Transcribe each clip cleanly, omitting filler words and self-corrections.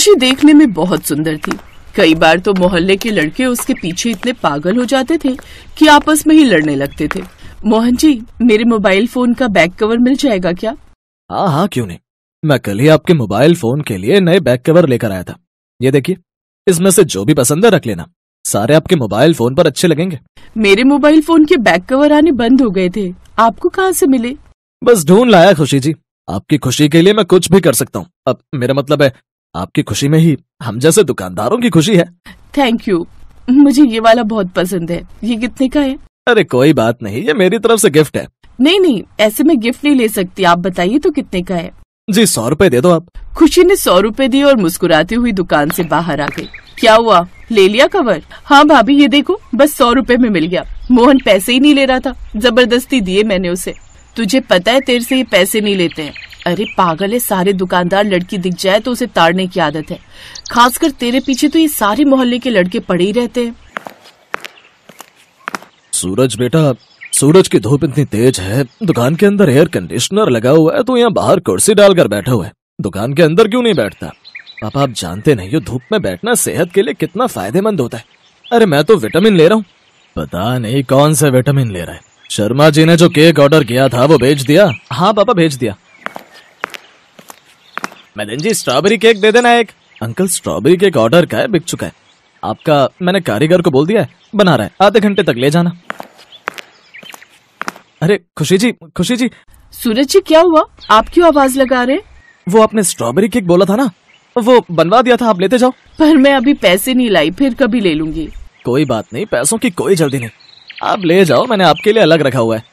खुशी देखने में बहुत सुंदर थी। कई बार तो मोहल्ले के लड़के उसके पीछे इतने पागल हो जाते थे कि आपस में ही लड़ने लगते थे। मोहन जी, मेरे मोबाइल फोन का बैक कवर मिल जाएगा क्या? हाँ हाँ, क्यों नहीं। मैं कल ही आपके मोबाइल फोन के लिए नए बैक कवर लेकर आया था। ये देखिए, इसमें से जो भी पसंद है रख लेना, सारे आपके मोबाइल फोन पर अच्छे लगेंगे। मेरे मोबाइल फोन के बैक कवर आने बंद हो गए थे, आपको कहाँ से मिले? बस ढूंढ लाया खुशी जी। आपकी खुशी के लिए मैं कुछ भी कर सकता हूँ। अब मेरा मतलब है, आपकी खुशी में ही हम जैसे दुकानदारों की खुशी है। थैंक यू, मुझे ये वाला बहुत पसंद है। ये कितने का है? अरे कोई बात नहीं, ये मेरी तरफ से गिफ्ट है। नहीं, ऐसे मैं गिफ्ट नहीं ले सकती। आप बताइए तो कितने का है? जी 100 रुपए दे दो आप। खुशी ने 100 रुपए दिए और मुस्कुराती हुई दुकान से बाहर आ गई। क्या हुआ, ले लिया कवर? हाँ भाभी, ये देखो, बस 100 रुपए में मिल गया। मोहन पैसे ही नहीं ले रहा था, जबरदस्ती दिए मैंने उसे। तुझे पता है तेरे से ये पैसे नहीं लेते हैं। अरे पागल है, सारे दुकानदार लड़की दिख जाए तो उसे ताड़ने की आदत है। खासकर तेरे पीछे तो ये सारे मोहल्ले के लड़के पड़े ही रहते हैं। सूरज बेटा, सूरज की धूप इतनी तेज है, दुकान के अंदर एयर कंडीशनर लगा हुआ है, तो यहाँ बाहर कुर्सी डालकर बैठा हुआ है। दुकान के अंदर क्यों नहीं बैठता? पापा आप जानते नहीं हो धूप में बैठना सेहत के लिए कितना फायदेमंद होता है। अरे मैं तो विटामिन ले रहा हूँ। पता नहीं कौन सा विटामिन ले रहा है। शर्मा जी ने जो केक ऑर्डर किया था वो भेज दिया? हाँ पापा भेज दिया। मदन जी स्ट्रॉबेरी केक दे देना एक। अंकल स्ट्रॉबेरी केक ऑर्डर का है, बिक चुका है आपका। मैंने कारीगर को बोल दिया है, बना रहा है, आधे घंटे तक ले जाना। अरे खुशी जी, खुशी जी। सूरज जी क्या हुआ, आप क्यों आवाज लगा रहे? वो आपने स्ट्रॉबेरी केक बोला था ना, वो बनवा दिया था, आप लेते जाओ। पर मैं अभी पैसे नहीं लाई, फिर कभी ले लूंगी। कोई बात नहीं, पैसों की कोई जल्दी नहीं, आप ले जाओ, मैंने आपके लिए अलग रखा हुआ है।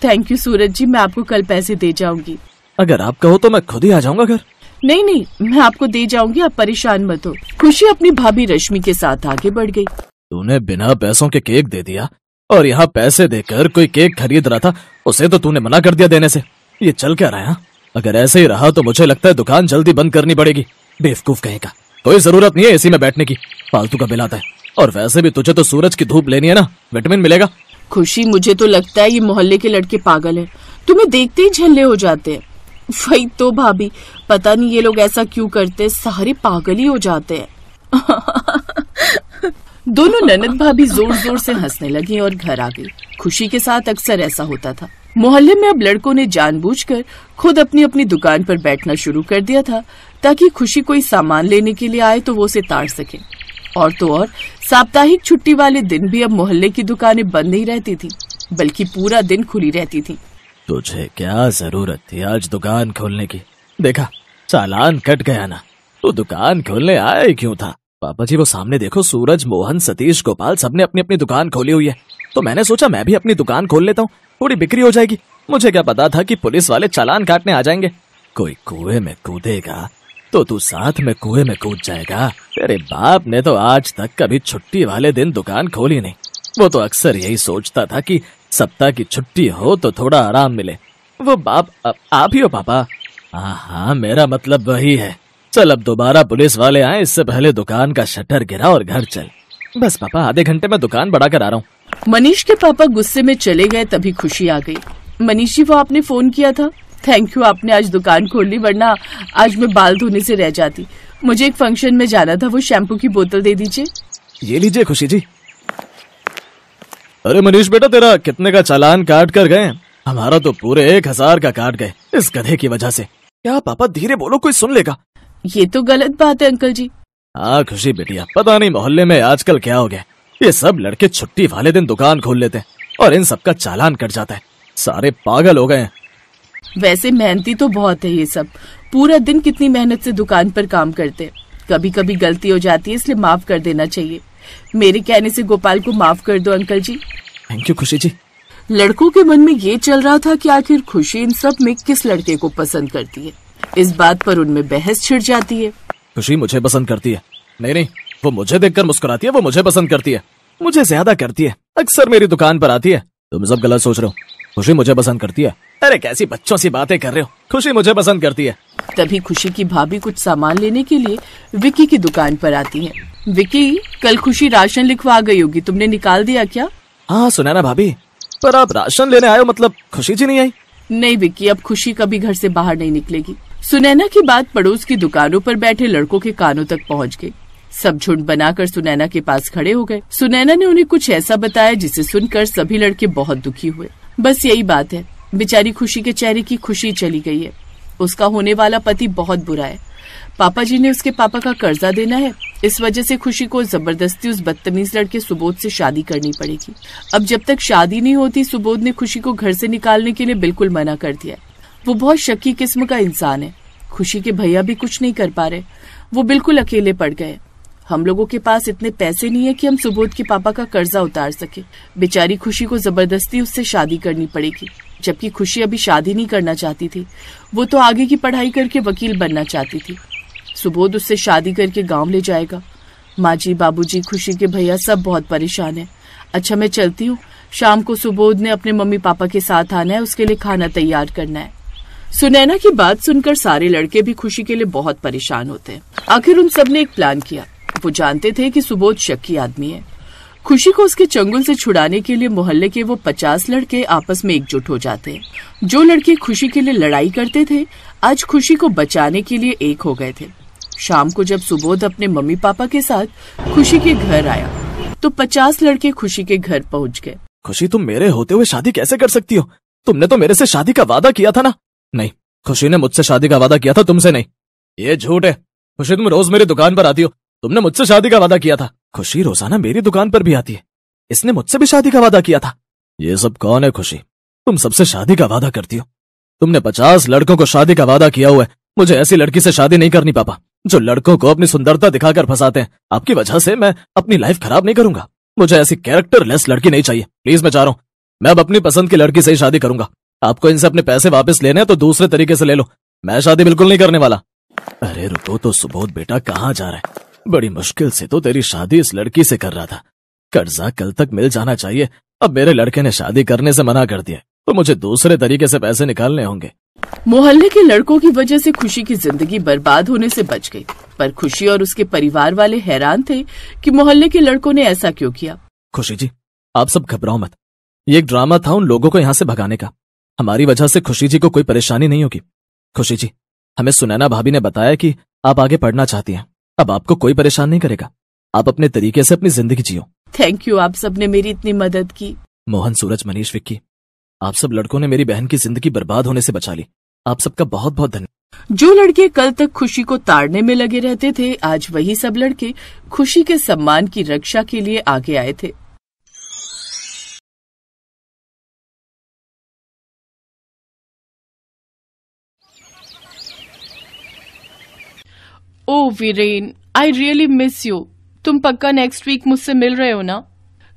थैंक यू सूरज जी, मैं आपको कल पैसे दे जाऊंगी। अगर आप कहो तो मैं खुद ही आ जाऊंगा घर। नहीं, मैं आपको दे जाऊंगी, आप परेशान मत हो। खुशी अपनी भाभी रश्मि के साथ आगे बढ़ गई। तूने बिना पैसों के केक दे दिया, और यहाँ पैसे देकर कोई केक खरीद रहा था, उसे तो तूने मना कर दिया देने से। ये चल क्या रहा है? अगर ऐसे ही रहा तो मुझे लगता है दुकान जल्दी बंद करनी पड़ेगी। बेवकूफ कहेगा, कोई जरूरत नहीं है एसी में बैठने की, फालतू का बिल आता है। और वैसे भी तुझे तो सूरज की धूप लेनी है ना, विटामिन मिलेगा। खुशी, मुझे तो लगता है ये मोहल्ले के लड़के पागल हैं, तुम्हें देखते ही झल्ले हो जाते हैं। वही तो भाभी, पता नहीं ये लोग ऐसा क्यों करते, सारे पागल ही हो जाते हैं। दोनों ननद भाभी जोर जोर से हंसने लगी और घर आ गई। खुशी के साथ अक्सर ऐसा होता था। मोहल्ले में अब लड़कों ने जानबूझकर खुद अपनी अपनी दुकान पर बैठना शुरू कर दिया था, ताकि खुशी कोई सामान लेने के लिए आए तो वो उसे ताड़ सके। और तो और साप्ताहिक छुट्टी वाले दिन भी अब मोहल्ले की दुकानें बंद नहीं रहती थी, बल्कि पूरा दिन खुली रहती थी। तुझे क्या जरूरत थी आज दुकान खोलने की? देखा, चालान कट गया ना, तो दुकान खोलने आया ही क्यों था? पापा जी वो सामने देखो, सूरज, मोहन, सतीश, गोपाल सबने अपनी अपनी दुकान खोली हुई है, तो मैंने सोचा मैं भी अपनी दुकान खोल लेता हूँ, थोड़ी बिक्री हो जाएगी। मुझे क्या पता था कि पुलिस वाले चालान काटने आ जाएंगे। कोई कुएं में कूदेगा तो तू साथ में कुएं में कूद जाएगा। तेरे बाप ने तो आज तक कभी छुट्टी वाले दिन दुकान खोली नहीं। वो तो अक्सर यही सोचता था कि सप्ताह की छुट्टी हो तो थोड़ा आराम मिले। वो बाप आप ही हो पापा? हाँ, मेरा मतलब वही है। चल अब दोबारा पुलिस वाले आए, इससे पहले दुकान का शटर गिरा और घर चल। बस पापा, आधे घंटे में दुकान बढ़ा कर आ रहा हूँ। मनीष के पापा गुस्से में चले गए, तभी खुशी आ गई। मनीष जी, वो आपने फोन किया था? थैंक यू, आपने आज दुकान खोल ली, वरना आज मैं बाल धोने से रह जाती। मुझे एक फंक्शन में जाना था, वो शैम्पू की बोतल दे दीजिए। ये लीजिए खुशी जी। अरे मनीष बेटा, तेरा कितने का चालान काट कर गए? हमारा तो पूरे 1000 का काट गए इस गधे की वजह से। क्या पापा, धीरे बोलो, कोई सुन लेगा। ये तो गलत बात है अंकल जी। हाँ खुशी बेटिया, पता नहीं मोहल्ले में आजकल क्या हो गया, ये सब लड़के छुट्टी वाले दिन दुकान खोल लेते हैं और इन सबका चालान कट जाता है। सारे पागल हो गए हैं। वैसे मेहनती तो बहुत है ये सब, पूरा दिन कितनी मेहनत से दुकान पर काम करते हैं। कभी कभी गलती हो जाती है, इसलिए माफ कर देना चाहिए। मेरे कहने से गोपाल को माफ कर दो अंकल जी। थैंक यू खुशी जी। लड़कों के मन में ये चल रहा था कि आखिर खुशी इन सब में किस लड़के को पसंद करती है। इस बात पर उनमें बहस छिड़ जाती है। खुशी मुझे पसंद करती है। नहीं, वो मुझे देखकर मुस्कुराती है, वो मुझे पसंद करती है, मुझे ज्यादा करती है, अक्सर मेरी दुकान पर आती है। तुम सब गलत सोच रहे हो, खुशी मुझे पसंद करती है। अरे कैसी बच्चों सी बातें कर रहे हो, खुशी मुझे पसंद करती है। तभी खुशी की भाभी कुछ सामान लेने के लिए विक्की की दुकान पर आती है। विक्की, कल खुशी राशन लिखवा गई होगी, तुमने निकाल दिया क्या? हाँ सुना ना भाभी, पर आप राशन लेने आए हो, मतलब खुशी जी नहीं आई? नहीं विक्की, अब खुशी कभी घर से बाहर नहीं निकलेगी। सुनैना की बात पड़ोस की दुकानों पर बैठे लड़कों के कानों तक पहुंच गई। सब झुंड बनाकर सुनैना के पास खड़े हो गए। सुनैना ने उन्हें कुछ ऐसा बताया जिसे सुनकर सभी लड़के बहुत दुखी हुए। बस यही बात है, बेचारी खुशी के चेहरे की खुशी चली गई है। उसका होने वाला पति बहुत बुरा है। पापा जी ने उसके पापा का कर्जा देना है, इस वजह से खुशी को जबरदस्ती उस बदतमीज लड़के सुबोध से शादी करनी पड़ेगी। अब जब तक शादी नहीं होती, सुबोध ने खुशी को घर से निकालने के लिए बिल्कुल मना कर दिया। वो बहुत शक्की किस्म का इंसान है। खुशी के भैया भी कुछ नहीं कर पा रहे, वो बिल्कुल अकेले पड़ गए। हम लोगों के पास इतने पैसे नहीं है कि हम सुबोध के पापा का कर्जा उतार सके। बेचारी खुशी को जबरदस्ती उससे शादी करनी पड़ेगी, जबकि खुशी अभी शादी नहीं करना चाहती थी। वो तो आगे की पढ़ाई करके वकील बनना चाहती थी। सुबोध उससे शादी करके गांव ले जाएगा। माँ जी, बाबूजी, खुशी के भैया सब बहुत परेशान है। अच्छा मैं चलती हूँ, शाम को सुबोध ने अपने मम्मी पापा के साथ आना है, उसके लिए खाना तैयार करना है। सुनैना की बात सुनकर सारे लड़के भी खुशी के लिए बहुत परेशान होते हैं। आखिर उन सब ने एक प्लान किया। वो जानते थे कि सुबोध शक्की आदमी है। खुशी को उसके चंगुल से छुड़ाने के लिए मोहल्ले के वो 50 लड़के आपस में एकजुट हो जाते हैं। जो लड़के खुशी के लिए लड़ाई करते थे, आज खुशी को बचाने के लिए एक हो गए थे। शाम को जब सुबोध अपने मम्मी पापा के साथ खुशी के घर आया तो 50 लड़के खुशी के घर पहुंच गए। खुशी, तुम मेरे होते हुए शादी कैसे कर सकती हो? तुमने तो मेरे से शादी का वादा किया था ना? नहीं, खुशी ने मुझसे शादी का वादा किया था, तुमसे नहीं। ये झूठ है। खुशी, तुम रोज मेरी दुकान पर आती हो, तुमने मुझसे शादी का वादा किया था। खुशी रोजाना मेरी दुकान पर भी आती है, इसने मुझसे भी शादी का वादा किया था। ये सब कौन है खुशी? तुम सबसे शादी का वादा करती हो। तुमने 50 लड़कों को शादी का वादा किया हुआ है। मुझे ऐसी लड़की से शादी नहीं करनी पापा, जो लड़कों को अपनी सुंदरता दिखाकर फंसाते हैं। आपकी वजह से मैं अपनी लाइफ खराब नहीं करूंगा। मुझे ऐसी कैरेक्टरलेस लड़की नहीं चाहिए। प्लीज मैं चाह रहा हूं, मैं अब अपनी पसंद की लड़की से ही शादी करूंगा। आपको इनसे अपने पैसे वापस लेने हैं तो दूसरे तरीके से ले लो, मैं शादी बिल्कुल नहीं करने वाला। अरे रुको तो सुबोध बेटा, कहाँ जा रहा है? बड़ी मुश्किल से तो तेरी शादी इस लड़की से कर रहा था। कर्जा कल तक मिल जाना चाहिए, अब मेरे लड़के ने शादी करने से मना कर दिया तो मुझे दूसरे तरीके से पैसे निकालने होंगे। मोहल्ले के लड़कों की वजह से खुशी की जिंदगी बर्बाद होने से बच गई, पर खुशी और उसके परिवार वाले हैरान थे कि मोहल्ले के लड़कों ने ऐसा क्यों किया। खुशी जी, आप सब घबराओ मत। ये एक ड्रामा था उन लोगों को यहाँ से भगाने का। हमारी वजह से खुशी जी को कोई परेशानी नहीं होगी। खुशी जी, हमें सुनैना भाभी ने बताया कि आप आगे पढ़ना चाहती हैं। अब आपको कोई परेशान नहीं करेगा, आप अपने तरीके से अपनी जिंदगी जियो। थैंक यू, आप सबने मेरी इतनी मदद की। मोहन, सूरज, मनीष, विक्की, आप सब लड़कों ने मेरी बहन की जिंदगी बर्बाद होने से बचा ली। आप सबका बहुत बहुत धन्यवाद। जो लड़के कल तक खुशी को ताड़ने में लगे रहते थे, आज वही सब लड़के खुशी के सम्मान की रक्षा के लिए आगे आए थे। Oh Viren, I really miss you. तुम पक्का नेक्स्ट वीक मुझसे मिल रहे हो ना?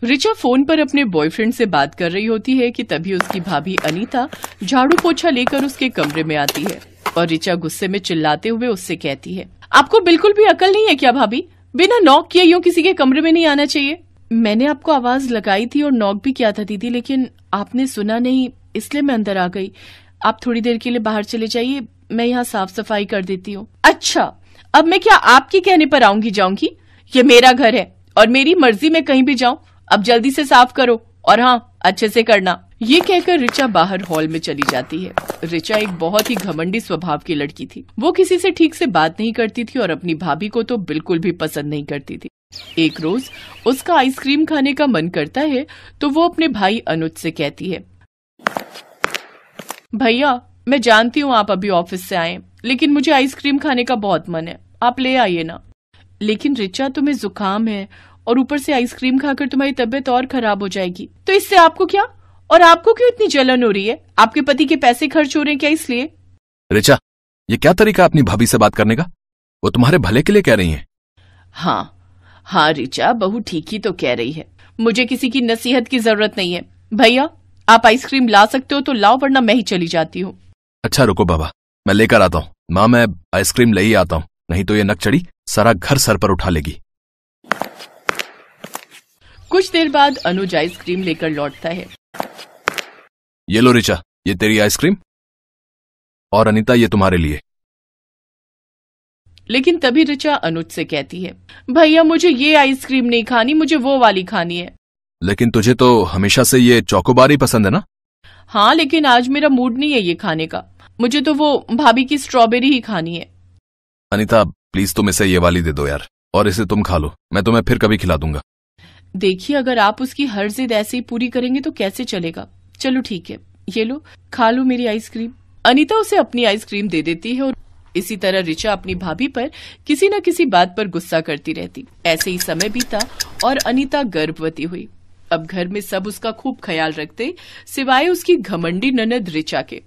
रिचा फोन पर अपने बॉयफ्रेंड से बात कर रही होती है कि तभी उसकी भाभी अनीता झाड़ू पोछा लेकर उसके कमरे में आती है और रिचा गुस्से में चिल्लाते हुए उससे कहती है, आपको बिल्कुल भी अकल नहीं है क्या भाभी? बिना नॉक किए यूं किसी के कमरे में नहीं आना चाहिए। मैंने आपको आवाज लगाई थी और नॉक भी किया था दीदी, लेकिन आपने सुना नहीं, इसलिए मैं अंदर आ गई। आप थोड़ी देर के लिए बाहर चले जाइए, मैं यहाँ साफ सफाई कर देती हूँ। अच्छा, अब मैं क्या आपके कहने पर आऊंगी जाऊंगी? ये मेरा घर है और मेरी मर्जी में कहीं भी जाऊं। अब जल्दी से साफ करो और हाँ, अच्छे से करना। ये कहकर रिचा बाहर हॉल में चली जाती है। रिचा एक बहुत ही घमंडी स्वभाव की लड़की थी। वो किसी से ठीक से बात नहीं करती थी और अपनी भाभी को तो बिल्कुल भी पसंद नहीं करती थी। एक रोज उसका आइसक्रीम खाने का मन करता है तो वो अपने भाई अनुज से कहती है, भैया मैं जानती हूँ आप अभी ऑफिस से आए, लेकिन मुझे आइसक्रीम खाने का बहुत मन है, आप ले आइए ना। लेकिन रिचा, तुम्हें जुकाम है और ऊपर से आइसक्रीम खाकर तुम्हारी तबीयत और खराब हो जाएगी, तो इससे आपको क्या? और आपको क्यों इतनी जलन हो रही है? आपके पति के पैसे खर्च हो रहे हैं क्या इसलिए? रिचा, ये क्या तरीका अपनी भाभी से बात करने का? वो तुम्हारे भले के लिए कह रही हैं। हाँ रिचा, बहू ठीक ही तो कह रही है। मुझे किसी की नसीहत की जरूरत नहीं है। भैया आप आइसक्रीम ला सकते हो तो लाओ, वरना मैं ही चली जाती हूँ। अच्छा रुको बाबा, मैं लेकर आता हूँ। माँ, मैं आइसक्रीम ले ही आता हूँ, नहीं तो ये नकचड़ी सारा घर सर पर उठा लेगी। कुछ देर बाद अनुज आइसक्रीम लेकर लौटता है। ये लो रिचा, ये तेरी आइसक्रीम, और अनीता ये तुम्हारे लिए। लेकिन तभी रिचा अनुज से कहती है, भैया मुझे ये आइसक्रीम नहीं खानी, मुझे वो वाली खानी है। लेकिन तुझे तो हमेशा से ये चौकोबार ही पसंद है ना? हाँ, लेकिन आज मेरा मूड नहीं है ये खाने का। मुझे तो वो भाभी की स्ट्रॉबेरी ही खानी है। अनीता प्लीज तुम इसे ये वाली दे दो यार, और इसे तुम खा लो, मैं तुम्हें फिर कभी खिला दूंगा। देखिए, अगर आप उसकी हर जिद ऐसे ही पूरी करेंगे तो कैसे चलेगा। चलो ठीक है, ये लो, खा लो मेरी आइसक्रीम। अनीता उसे अपनी आइसक्रीम दे देती है और इसी तरह ऋचा अपनी भाभी पर किसी न किसी बात पर गुस्सा करती रहती। ऐसे ही समय बीता और अनीता गर्भवती हुई। अब घर में सब उसका खूब ख्याल रखते, सिवाय उसकी घमंडी ननद ऋचा के।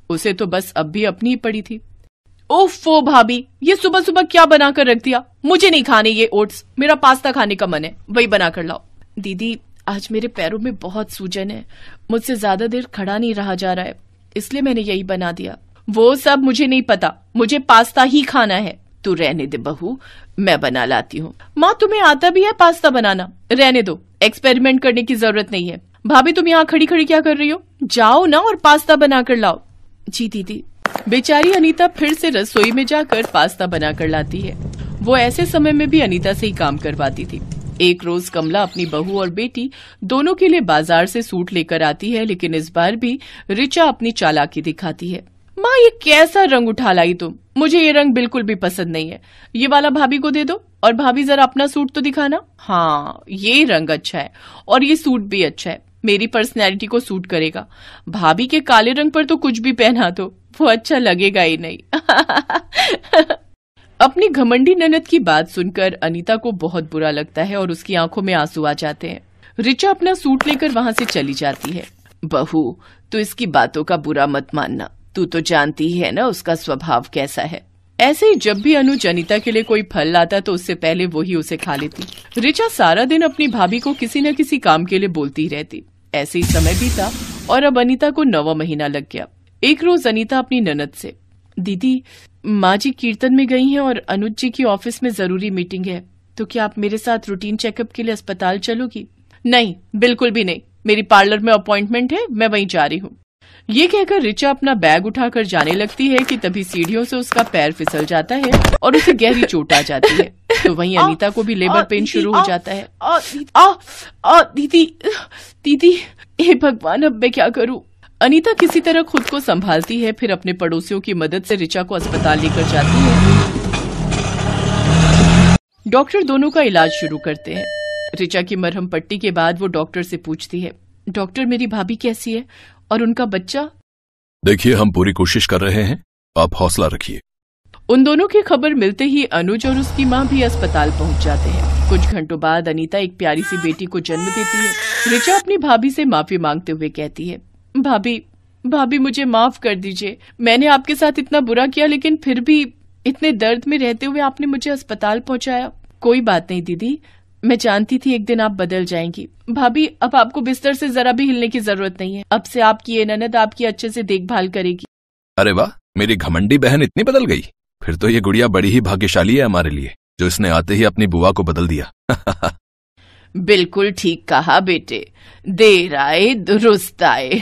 उसे तो बस अब भी अपनी ही पड़ी थी। ओफो भाभी, ये सुबह सुबह क्या बनाकर रख दिया? मुझे नहीं खाने ये ओट्स, मेरा पास्ता खाने का मन है, वही बनाकर लाओ। दीदी, आज मेरे पैरों में बहुत सूजन है, मुझसे ज्यादा देर खड़ा नहीं रहा जा रहा है, इसलिए मैंने यही बना दिया। वो सब मुझे नहीं पता, मुझे पास्ता ही खाना है। तू रहने दे बहू, मैं बना लाती हूँ। माँ, तुम्हें आता भी है पास्ता बनाना? रहने दो, एक्सपेरिमेंट करने की जरूरत नहीं है। भाभी, तुम यहाँ खड़ी खड़ी क्या कर रही हो? जाओ ना और पास्ता बनाकर लाओ। जी दीदी। बेचारी अनीता फिर से रसोई में जाकर पास्ता बनाकर लाती है। वो ऐसे समय में भी अनीता से ही काम करवाती थी। एक रोज कमला अपनी बहू और बेटी दोनों के लिए बाजार से सूट लेकर आती है, लेकिन इस बार भी ऋचा अपनी चालाकी दिखाती है। माँ, ये कैसा रंग उठा लाई तुम? मुझे ये रंग बिल्कुल भी पसंद नहीं है, ये वाला भाभी को दे दो। और भाभी, जरा अपना सूट तो दिखाना। हाँ, ये रंग अच्छा है और ये सूट भी अच्छा है, मेरी पर्सनैलिटी को सूट करेगा। भाभी के काले रंग पर तो कुछ भी पहना दो, वो अच्छा लगेगा ही नहीं। अपनी घमंडी ननद की बात सुनकर अनीता को बहुत बुरा लगता है और उसकी आंखों में आंसू आ जाते हैं। ऋचा अपना सूट लेकर वहां से चली जाती है। बहू, तू इसकी बातों का बुरा मत मानना, तू तो जानती है ना उसका स्वभाव कैसा है। ऐसे ही जब भी अनुज अनीता के लिए कोई फल लाता तो उससे पहले वो ही उसे खा लेती। ऋचा सारा दिन अपनी भाभी को किसी न किसी काम के लिए बोलती रहती। ऐसे ही समय बीता और अब अनीता को 9वां महीना लग गया। एक रोज अनीता अपनी ननद से, दीदी, माँ जी कीर्तन में गई हैं और अनुज जी की ऑफिस में जरूरी मीटिंग है, तो क्या आप मेरे साथ रूटीन चेकअप के लिए अस्पताल चलोगी? नहीं, बिल्कुल भी नहीं, मेरी पार्लर में अपॉइंटमेंट है, मैं वहीं जा रही हूँ। ये कहकर ऋचा अपना बैग उठाकर जाने लगती है कि तभी सीढ़ियों से उसका पैर फिसल जाता है और उसे गहरी चोट आ जाती है। तो वहीं अनीता को भी लेबर पेन शुरू हो जाता है। दीदी, दीदी, हे भगवान, अब मैं क्या करूं? अनीता किसी तरह खुद को संभालती है, फिर अपने पड़ोसियों की मदद से ऋचा को अस्पताल लेकर जाती है। डॉक्टर दोनों का इलाज शुरू करते हैं। ऋचा की मरहम पट्टी के बाद वो डॉक्टर से पूछती है, डॉक्टर, मेरी भाभी कैसी है और उनका बच्चा? देखिए, हम पूरी कोशिश कर रहे हैं, आप हौसला रखिए। उन दोनों की खबर मिलते ही अनुज और उसकी माँ भी अस्पताल पहुंच जाते हैं। कुछ घंटों बाद अनीता एक प्यारी सी बेटी को जन्म देती है। ऋचा अपनी भाभी से माफी मांगते हुए कहती है, भाभी, मुझे माफ कर दीजिए, मैंने आपके साथ इतना बुरा किया, लेकिन फिर भी इतने दर्द में रहते हुए आपने मुझे अस्पताल पहुंचाया। कोई बात नहीं दीदी, मैं जानती थी एक दिन आप बदल जाएंगी। भाभी, अब आपको बिस्तर से जरा भी हिलने की जरूरत नहीं है, अब से आपकी ये ननद आपकी अच्छे से देखभाल करेगी। अरे वाह, मेरी घमंडी बहन इतनी बदल गई। फिर तो ये गुड़िया बड़ी ही भाग्यशाली है हमारे लिए, जो इसने आते ही अपनी बुआ को बदल दिया। बिल्कुल ठीक कहा बेटे, देर आए दुरुस्त आए।